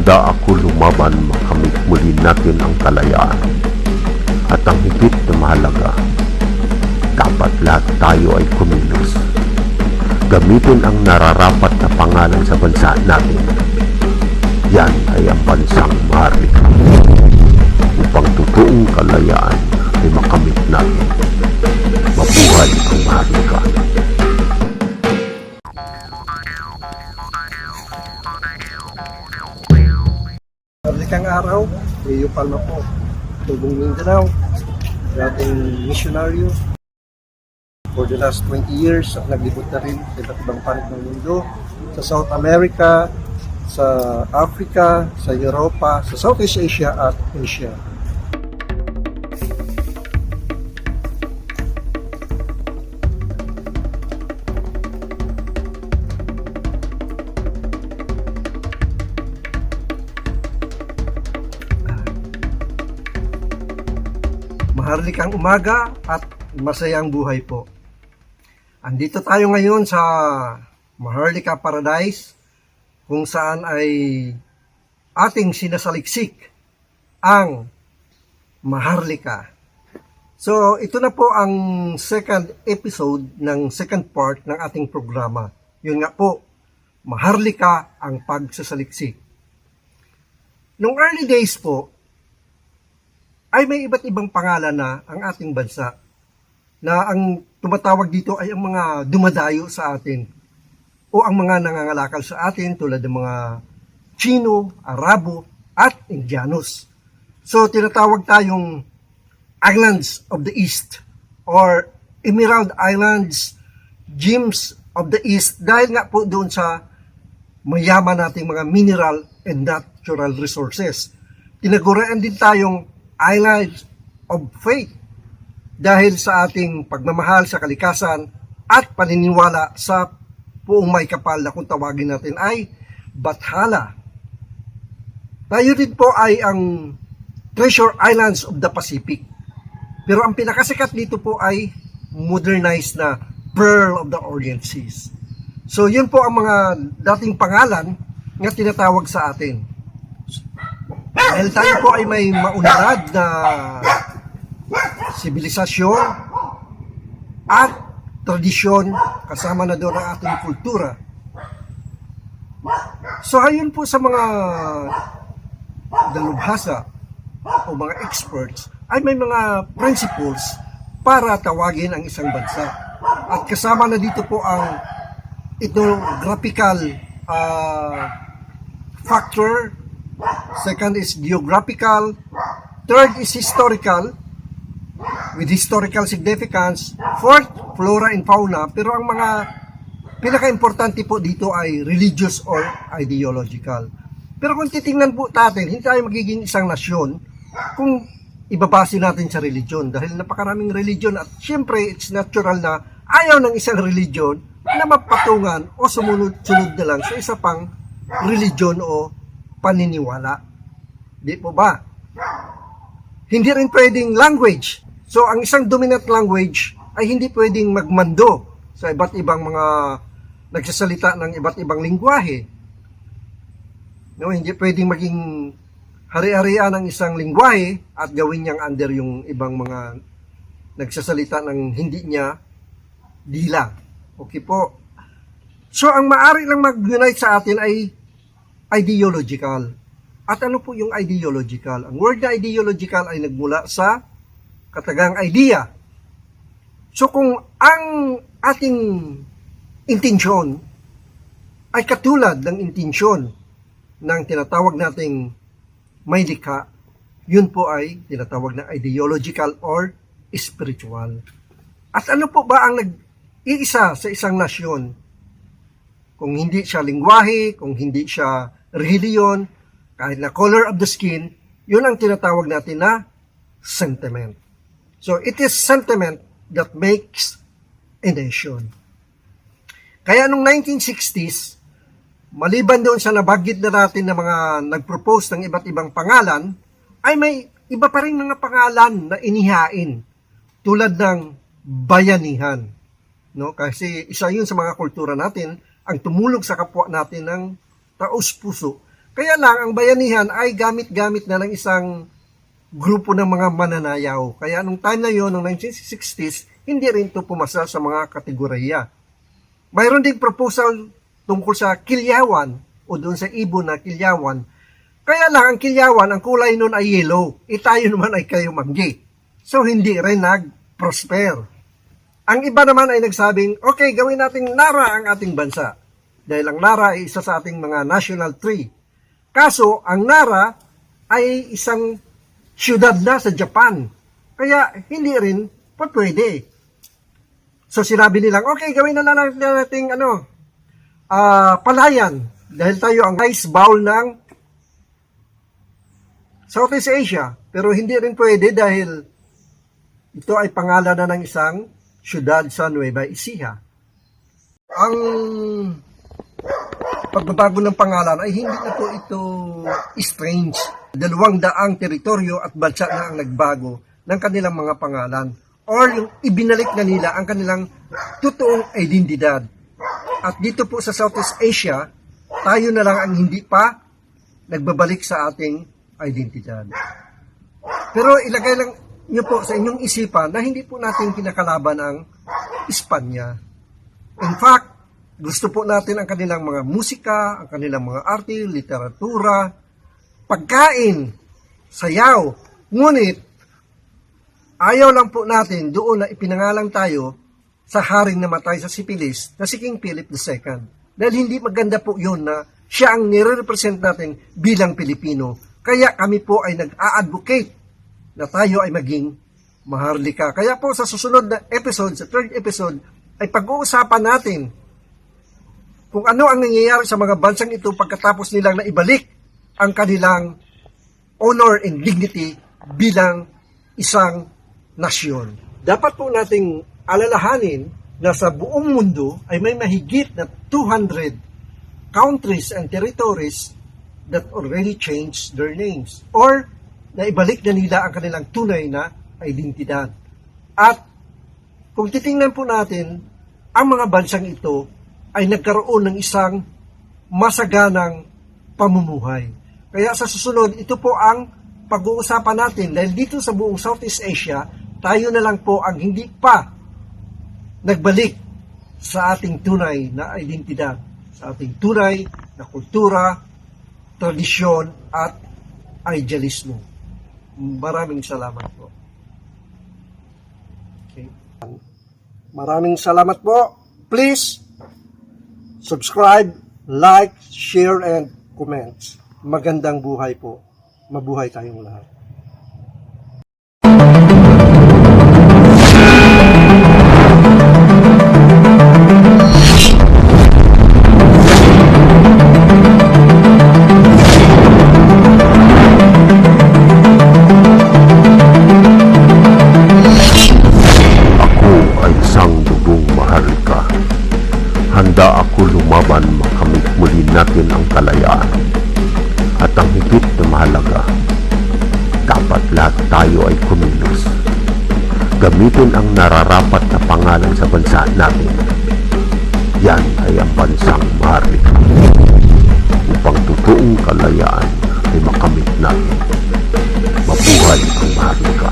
handa ako lumaban makamit muli natin ang kalayaan. At ang higit na mahalaga, dapat lahat tayo ay kumilos. Gamitin ang nararapat na pangalan sa bansa natin. Yan ay ang bansang Maharlika. Upang totoong kalayaan ay makamit natin. Mabuhay ang Maharlika. Maharlikang araw, Leo Palma po, Tubong Mindanao, dating misyonaryo. For the last 20 years, naglibot na rin sa iba't ibang panig ng mundo, sa South America, sa Africa, sa Europa, sa Southeast Asia at Asia. Maharlikang umaga at masayang buhay po. Andito tayo ngayon sa Maharlika Paradise kung saan ay ating sinasaliksik ang Maharlika. So ito na po ang second episode ng second part ng ating programa. Yun nga po, Maharlika ang pagsasaliksik. Nung early days po, ay may iba't ibang pangalan na ang ating bansa na ang tumatawag dito ay ang mga dumadayo sa atin o ang mga nangangalakal sa atin tulad ng mga Chino, Arabo at Indianos. So tinatawag tayong Islands of the East or Emerald Islands, Gems of the East dahil nga po doon sa mayaman nating mga mineral and natural resources. Tinagurian din tayong Islands of Faith dahil sa ating pagmamahal sa kalikasan at paniniwala sa buong may kapal na kung tawagin natin ay Bathala. Tayo din po ay ang Treasure Islands of the Pacific. Pero ang pinakasikat dito po ay modernized na Pearl of the Orient Seas. So yun po ang mga dating pangalan na tinatawag sa atin. Dahil tayo po ay may maunlad na sibilisasyon at tradisyon kasama na doon ang ating kultura. So ayon po sa mga dalubhasa o mga experts ay may mga principles para tawagin ang isang bansa. At kasama na dito po ang ethnographical factor. Second is geographical. Third is historical, with historical significance. Fourth, flora and fauna. Pero ang mga pinaka-importante po dito ay religious or ideological. Pero kung titingnan po natin, hindi tayo magiging isang nasyon kung ibabase natin sa religion. Dahil napakaraming religion at syempre it's natural na ayaw ng isang religion na mapatungan o sumunod-sunod na lang sa isa pang religion o paniniwala. Di po ba? Hindi rin pwedeng language. So, ang isang dominant language ay hindi pwedeng magmando sa iba't ibang mga nagsasalita ng iba't ibang lingwahe. No, hindi pwedeng maging hari-harian ng isang lingwahe at gawin niyang under yung ibang mga nagsasalita ng hindi niya dila. Okay po. So, ang maaari lang mag-unite sa atin ay ideological. At ano po yung ideological? Ang word na ideological ay nagmula sa katagang idea. So kung ang ating intensyon ay katulad ng intensyon ng tinatawag nating may likha, yun po ay tinatawag na ideological or spiritual. At ano po ba ang nag-iisa sa isang nasyon? Kung hindi siya lingwahe, kung hindi siya religion, kahit na color of the skin, yun ang tinatawag natin na sentiment. So, it is sentiment that makes a nation. Kaya nung 1960s, maliban doon sa nabanggit na natin na mga nag-propose ng iba't ibang pangalan, ay may iba pa rin mga pangalan na inihain tulad ng bayanihan. No? Kasi isa yun sa mga kultura natin ang tumulong sa kapwa natin ng taos puso. Kaya lang, ang bayanihan ay gamit-gamit na ng isang grupo ng mga mananayaw. Kaya nung time na yon, noong 1960s, hindi rin ito pumasa sa mga kategorya. Mayroon ding proposal tungkol sa kilyawan o doon sa ibon na kilyawan. Kaya lang, ang kilyawan, ang kulay nun ay yellow. Tayo naman ay kayumanggi. So, hindi rin nag-prosper. Ang iba naman ay nagsabing, okay, gawin natin Nara ang ating bansa. Dahil ang Nara ay isa sa ating mga national tree. Kaso, ang Nara ay isang syudad na sa Japan. Kaya, hindi rin pwede. So, sinabi nilang, okay, gawin na lang natin Palayan. Dahil tayo ang rice bowl ng Southeast Asia. Pero hindi rin pwede dahil ito ay pangalan na ng isang syudad sa Nueva Ecija. Ang pagbabago ng pangalan ay hindi na po ito strange. 200 teritoryo at bansa na ang nagbago ng kanilang mga pangalan or yung ibinalik na nila ang kanilang totoong identidad. At dito po sa Southeast Asia, tayo na lang ang hindi pa nagbabalik sa ating identidad. Pero ilagay lang niyo po sa inyong isipan na hindi po natin kinakalaban ang Espanya. In fact, gusto po natin ang kanilang mga musika, ang kanilang mga arte, literatura, pagkain, sayaw. Ngunit, ayaw lang po natin doon na ipinangalang tayo sa haring namatay sa sipilis na si King Philip II. Dahil hindi maganda po yun na siya ang nire-represent natin bilang Pilipino. Kaya kami po ay nag-a-advocate na tayo ay maging maharlika. Kaya po sa susunod na episode, sa third episode, ay pag-uusapan natin kung ano ang nangyayari sa mga bansang ito pagkatapos nilang naibalik ang kanilang honor and dignity bilang isang nasyon. Dapat po nating alalahanin na sa buong mundo ay may mahigit na 200 countries and territories that already changed their names or naibalik na nila ang kanilang tunay na identidad. At kung titingnan po natin, ang mga bansang ito ay nagkaroon ng isang masaganang pamumuhay. Kaya sa susunod, ito po ang pag-uusapan natin dahil dito sa buong Southeast Asia, tayo na lang po ang hindi pa nagbalik sa ating tunay na identidad, sa ating tunay na kultura, tradisyon at idealismo. Maraming salamat po. Okay. Maraming salamat po. Please subscribe, like, share, and comment. Magandang buhay po. Mabuhay tayong lahat. Handa ako lumaban makamit muli natin ang kalayaan. At ang higit na mahalaga, dapat lahat tayo ay kumilos. Gamitin ang nararapat na pangalan sa bansa natin. Yan ay ang bansang maharlika. Upang totoong kalayaan ay makamit natin. Mabuhay ang maharlika.